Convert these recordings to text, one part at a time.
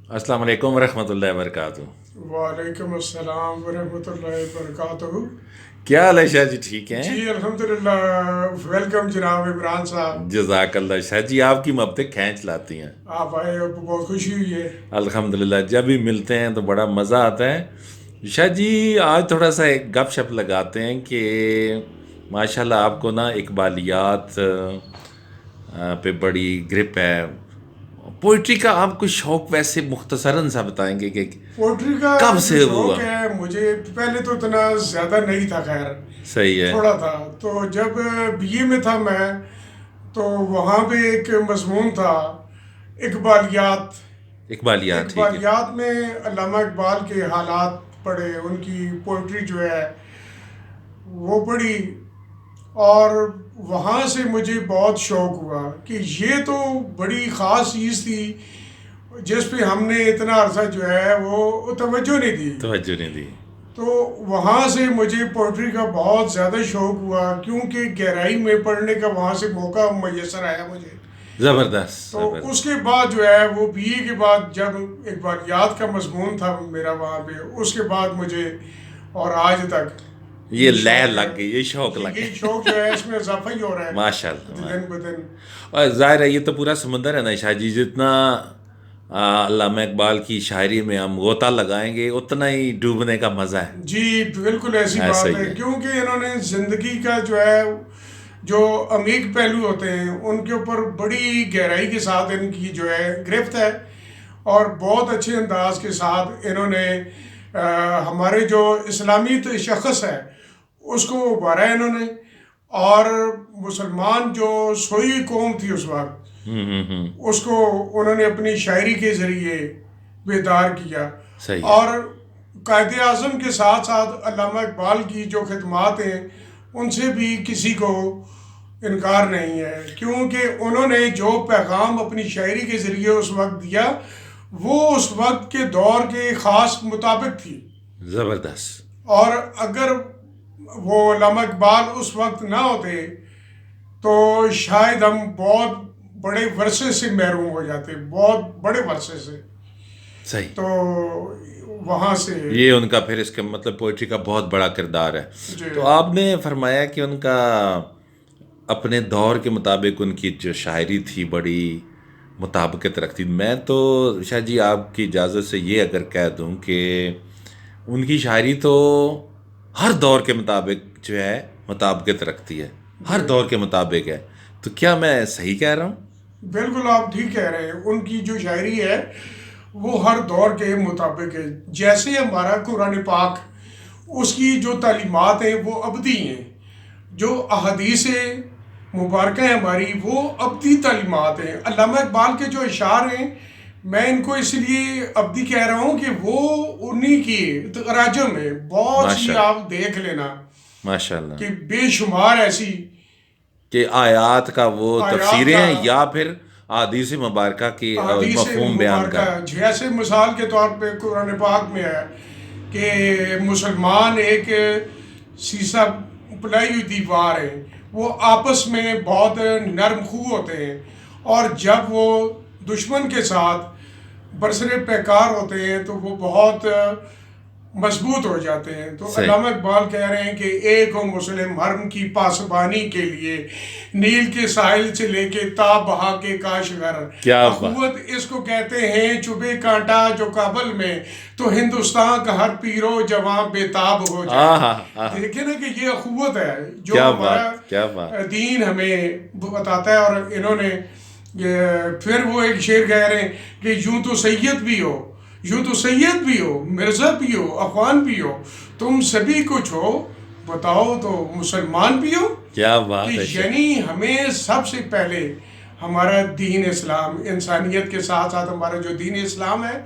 السلام علیکم ورحمۃ اللہ وبرکاتہ۔ وعلیکم السلام ورحمۃ اللہ وبرکاتہ۔ کیا حال ہے شاہ جی، ٹھیک ہیں؟ جی الحمدللہ، ویلکم جناب عمران صاحب۔ جزاک اللہ شاہ جی، آپ کی محبتیں کھینچ لاتی ہیں۔ آپ آئے، بہت خوشی ہوئی ہے۔ الحمدللہ، جب بھی ملتے ہیں تو بڑا مزہ آتا ہے۔ شاہ جی آج تھوڑا سا ایک گپ شپ لگاتے ہیں کہ ماشاءاللہ آپ کو نا اقبالیات پہ بڑی گرپ ہے۔ پوئٹری کا آپ کو شوق ویسے مختصراً سا بتائیں گے کہ پوئٹری کا کب جو سے ہوا؟ شوق ہے مجھے، پہلے تو اتنا زیادہ نہیں تھا، خیر صحیح ہے۔ تھوڑا تھا۔ تو جب بی اے میں تھا میں، تو وہاں پہ ایک مضمون تھا اقبالیات۔ اقبالیات، ٹھیک ہے۔ اقبالیات میں علامہ اقبال کے حالات پڑھے، ان کی پوئٹری جو ہے وہ پڑھی، اور وہاں سے مجھے بہت شوق ہوا کہ یہ تو بڑی خاص چیز تھی جس پہ ہم نے اتنا عرصہ جو ہے وہ توجہ نہیں دی۔ توجہ نہیں دی۔ تو وہاں سے مجھے پوئٹری کا بہت زیادہ شوق ہوا، کیونکہ گہرائی میں پڑھنے کا وہاں سے موقع میسر آیا مجھے۔ زبردست تو زبردست۔ اس کے بعد جو ہے وہ بی اے کے بعد جب اقبالیات کا مضمون تھا میرا وہاں پہ، اس کے بعد مجھے اور آج تک یہ لہر لگ گئی، یہ شوق لگ یہ گئی۔ شوق جو ہے اس میں اضافہ ہی ہو رہا ہے ماشاء اللہ۔ دن بدن۔ اور ظاہر ہے یہ تو پورا سمندر ہے نا شاہ جی، جتنا علامہ اقبال کی شاعری میں ہم غوطہ لگائیں گے اتنا ہی ڈوبنے کا مزہ ہے۔ جی بالکل ایسی ایسا بات ہی ہے، ہے۔ کیونکہ انہوں نے زندگی کا جو ہے جو عمیق پہلو ہوتے ہیں ان کے اوپر بڑی گہرائی کے ساتھ ان کی جو ہے گرفت ہے، اور بہت اچھے انداز کے ساتھ انہوں نے ہمارے جو اسلامی شخص ہے اس کو ابھارا ہے انہوں نے، اور مسلمان جو سوئی قوم تھی اس وقت اس کو انہوں نے اپنی شاعری کے ذریعے بیدار کیا۔ صحیح ہے۔ اور قائد اعظم کے ساتھ ساتھ علامہ اقبال کی جو خدمات ہیں ان سے بھی کسی کو انکار نہیں ہے، کیونکہ انہوں نے جو پیغام اپنی شاعری کے ذریعے اس وقت دیا وہ اس وقت کے دور کے خاص مطابق تھی۔ زبردست۔ اور اگر وہ علامہ اقبال اس وقت نہ ہوتے تو شاید ہم بہت بڑے ورثے سے محروم ہو جاتے، بہت بڑے ورثے سے۔ صحیح۔ تو وہاں سے یہ ان کا پھر اس کا مطلب پوئٹری کا بہت بڑا کردار ہے۔ جی تو آپ نے فرمایا کہ ان کا اپنے دور کے مطابق ان کی جو شاعری تھی بڑی مطابقت رکھتی۔ میں تو شاہ جی آپ کی اجازت سے یہ اگر کہہ دوں کہ ان کی شاعری تو ہر دور کے مطابق جو ہے مطابقت رکھتی ہے، ہر دور کے مطابق ہے، تو کیا میں صحیح کہہ رہا ہوں؟ بالکل آپ ٹھیک کہہ رہے ہیں، ان کی جو شاعری ہے وہ ہر دور کے مطابق ہے۔ جیسے ہمارا قرآن پاک، اس کی جو تعلیمات ہیں وہ ابدی ہیں، جو احادیث مبارکہ ہیں ہماری وہ ابدی تعلیمات ہیں۔ علامہ اقبال کے جو اشعار ہیں میں ان کو اس لیے ابدی کہہ رہا ہوں کہ وہ انہی کی تراجم ہے، بہت سی ماشاء آپ دیکھ لینا ماشاء اللہ، کہ بے شمار ایسی کہ آیات کا وہ آیات تفسیریں کا، ہیں یا پھر احادیث مبارکہ کی احادیث مفہوم بیان مبارکہ، کر۔ جیسے مثال کے طور پہ قرآن پاک میں ہے کہ مسلمان ایک سیسا پلائی ہوئی دیوار ہے، وہ آپس میں بہت نرم خو ہوتے ہیں، اور جب وہ دشمن کے ساتھ برسر پیکار ہوتے ہیں تو وہ بہت مضبوط ہو جاتے ہیں۔ تو صحیح۔ علامہ اقبال کہہ رہے ہیں کہ ایک ہو مسلم حرم کی پاسبانی کے لیے، نیل کے ساحل سے لے کے تا بہا کے کاشغر، کیا بات۔ اخوت اس کو کہتے ہیں چبھے کانٹا جو کابل میں، تو ہندوستان کا ہر پیرو جوان بےتاب ہو جائے۔ دیکھیں نا کہ یہ اخوت ہے جو کیا ہمارا بات، کیا بات۔ دین ہمیں بتاتا ہے۔ اور انہوں نے پھر وہ ایک شعر کہہ رہے ہیں کہ یوں تو سید بھی ہو، یوں تو سید بھی ہو، مرزا بھی ہو، اخوان بھی ہو، تم سبھی کچھ ہو، بتاؤ تو مسلمان بھی ہو۔ کیا بات کہ ہے۔ یعنی ہمیں سب سے پہلے ہمارا دین اسلام، انسانیت کے ساتھ ساتھ ہمارا جو دین اسلام ہے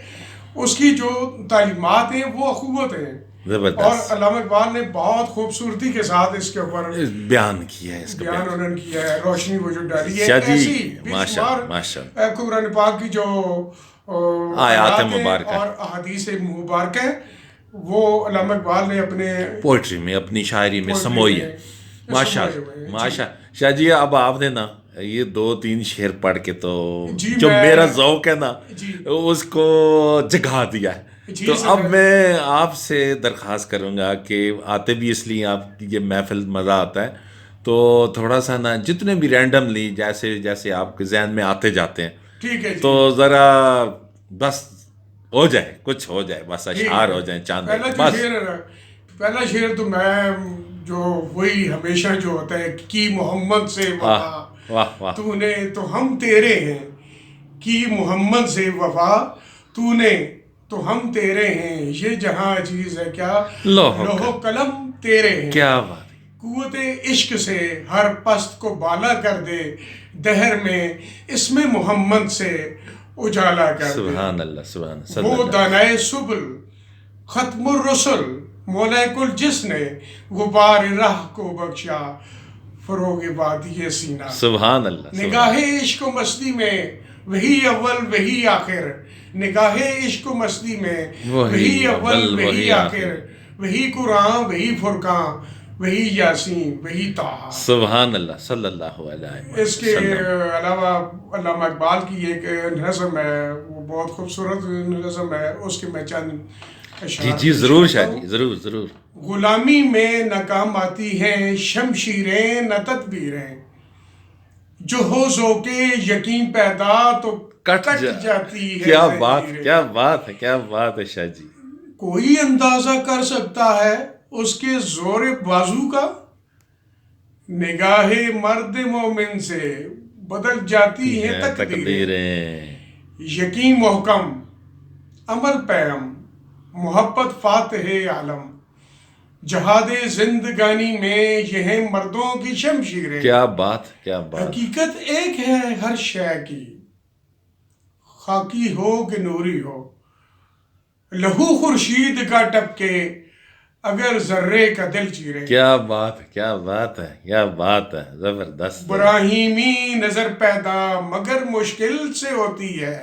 اس کی جو تعلیمات ہیں وہ اخوت ہیں۔ اور زبردست علامہ اقبال نے بہت خوبصورتی کے ساتھ اس کے اوپر بیان کیا ہے، اس کا بیان انہوں نے کیا ہے، روشنی وہ جو ڈالی ہے شاہ جی، ایسی بے ماشاء شمار ماشاء قرآن پاک کی جو آیات ہیں مبارکہ اور احادیث مبارکہ ہیں وہ علامہ اقبال نے اپنے پوئٹری میں، اپنی شاعری میں پوئٹری سموئی ہے۔ میں ماشاء ماشاء شاہ جی اب آپ نے نا یہ 2-3 شعر پڑھ کے تو جی جو میں میرا ذوق ہے نا جی اس کو جگا دیا ہے. جی تو سر. اب میں آپ سے درخواست کروں گا کہ آتے بھی اس لیے آپ کی یہ محفل مزہ آتا ہے تو تھوڑا سا نا جتنے بھی رینڈملی جیسے جیسے آپ کے ذہن میں آتے جاتے ہیں ٹھیک ہے جی. تو ذرا بس ہو جائے کچھ ہو جائے بس ٹھیک اشعار ہے. ہو جائیں چاند پہلا جو بس. شعر ہے نا، پہلا شعر تو میں جو وہی ہمیشہ جو ہوتا ہے کی محمد سے واہ وفا واہ واہ تو نے تو ہم تیرے ہیں، کی محمد سے وفا تو نے تو ہم تیرے ہیں، یہ جہاں چیز ہے کیا لوح لوح قلم تیرے ہیں. کیا بات ہے. قوت عشق سے ہر پست کو بالا کر دے، دہر میں اس میں محمد سے اجالا کر دے. سبحان اللہ سبحان صلی وہ اللہ. دانائے سبل ختم الرسل مولا کل جس نے غبار راہ کو بخشا فروغ وادی سینہ. سبحان اللہ نگاہ عشق و مستی میں وہی اول وہی آخر، نگاہ عشق و مستی میں وہی اول وہی آخر، وہی قرآن وہی فرقان وہی یاسین وہی طٰہٰ. سبحان اللہ صلی اللہ علیہ اس کے وسلم. علاوہ علامہ اقبال کی ایک نظم ہے، وہ بہت خوبصورت نظم ہے، اس کے میں چند جی اشعار جی پیش ضرور کرتا شاہ ہوں. جی ضرور ضرور. غلامی میں ناکام آتی ہیں شمشیریں نہ تدبیریں، جو ہو ذوق یقین پیدا تو کٹ جاتی ہے کیا بات زنجیریں. کیا بات ہے کیا بات ہے شاہ جی. کوئی اندازہ کر سکتا ہے اس کے زور بازو کا، نگاہ مرد مومن سے بدل جاتی ہیں تقدیریں. تقدیریں. یقین محکم عمل پیم محبت فاتح عالم، جہاد زندگانی میں یہ ہیں مردوں کی شمشیریں. کیا بات کیا بات. حقیقت ایک ہے ہر شے کی، خاکی ہو کہ نوری ہو، لہو خورشید کا ٹپکے اگر ذرے کا دل چیرے. کیا بات ہے کیا بات ہے کیا بات ہے زبردست. براہیمی نظر پیدا مگر مشکل سے ہوتی ہے،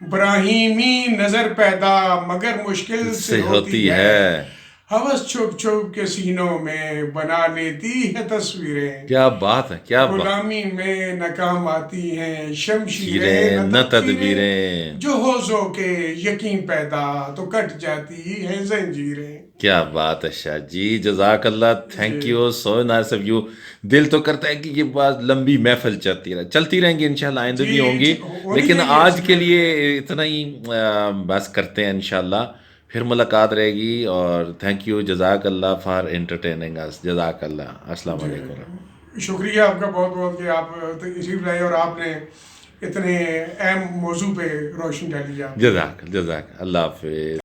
براہیمی نظر پیدا مگر مشکل سے ہوتی ہے. ہوس چھپ چھپ کے سینوں میں بنا لیتی ہے تصویریں. کیا بات ہے کیا بات. غلامی میں ناکام آتی ہیں شمشیریں شیریں نہ نہ تدبیریں، تدبیریں. جو ہو ذوق یقین پیدا تو کٹ جاتی ہیں زنجیریں. کیا بات ہے شاہ جی جزاک اللہ. Thank you so nice of you. دل تو کرتا ہے کہ یہ بات لمبی محفل چلتی رہیں گی انشاءاللہ آئندہ بھی ہوں گی، ہونی لیکن چاہیے آج ایسی کے لیے اتنا ہی بس کرتے ہیں انشاءاللہ. پھر ملاقات رہے گی اور تھینک یو جزاک اللہ فار انٹرٹیننگ اس. جزاک اللہ. السلام علیکم. شکریہ آپ کا بہت بہت کہ آپ تشریف لائے اور آپ نے اتنے اہم موضوع پہ روشنی ڈالی. جزاک اللہ حافظ.